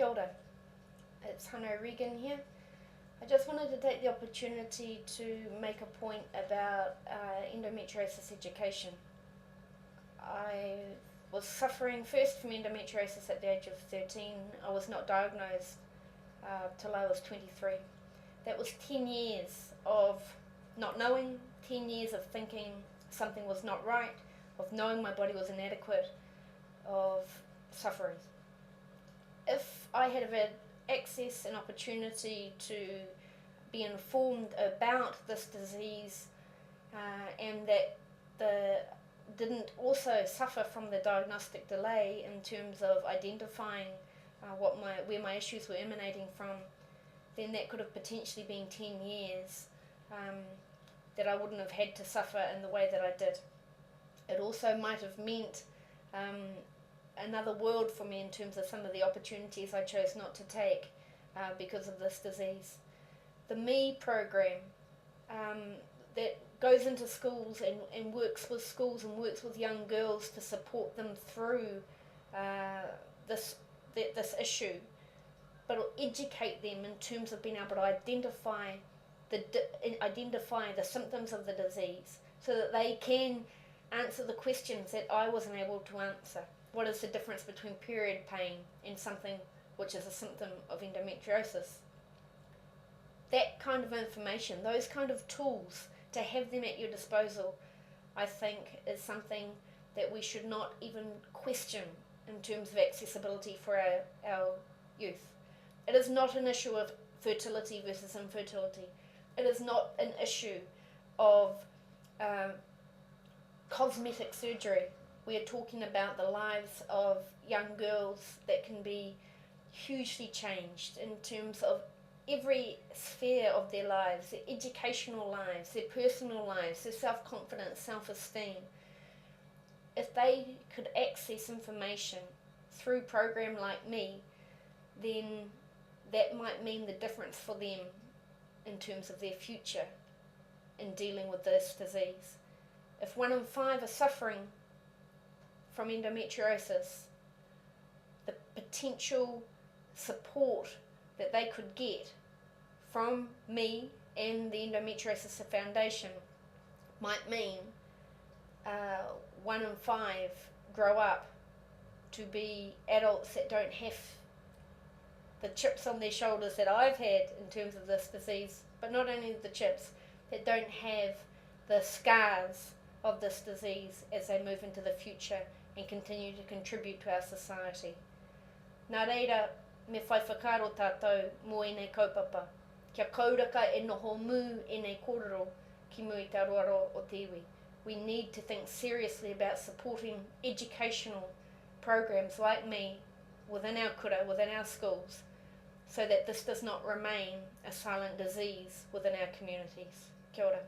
Kia ora. It's Hannah Regan here. I just wanted to take the opportunity to make a point about endometriosis education. I was suffering first from endometriosis at the age of 13. I was not diagnosed till I was 23. That was 10 years of not knowing, 10 years of thinking something was not right, of knowing my body was inadequate, of suffering. If I had had access and opportunity to be informed about this disease and that didn't also suffer from the diagnostic delay in terms of identifying where my issues were emanating from, then that could have potentially been 10 years that I wouldn't have had to suffer in the way that I did. It also might have meant another world for me in terms of some of the opportunities I chose not to take because of this disease. The Me program that goes into schools and works with schools and works with young girls to support them through this issue, but will educate them in terms of being able to identify the symptoms of the disease so that they can answer the questions that I wasn't able to answer. What is the difference between period pain and something which is a symptom of endometriosis? That kind of information, those kind of tools, to have them at your disposal, I think is something that we should not even question in terms of accessibility for our youth. It is not an issue of fertility versus infertility. It is not an issue of cosmetic surgery. We are talking about the lives of young girls that can be hugely changed in terms of every sphere of their lives, their educational lives, their personal lives, their self-confidence, self-esteem. If they could access information through a program like me, then that might mean the difference for them in terms of their future in dealing with this disease. If 1 in 5 are suffering from endometriosis, the potential support that they could get from me and the Endometriosis Foundation might mean 1 in 5 grow up to be adults that don't have the chips on their shoulders that I've had in terms of this disease, but not only the chips, that don't have the scars of this disease as they move into the future and continue to contribute to our society. Nā reira, me whai whakaro tātou mō e nei kaupapa. Kia kauraka e noho mū e nei kōrero ki mū i te aroaro o te iwi. We need to think seriously about supporting educational programs like me within our kura, within our schools, so that this does not remain a silent disease within our communities. Kia ora.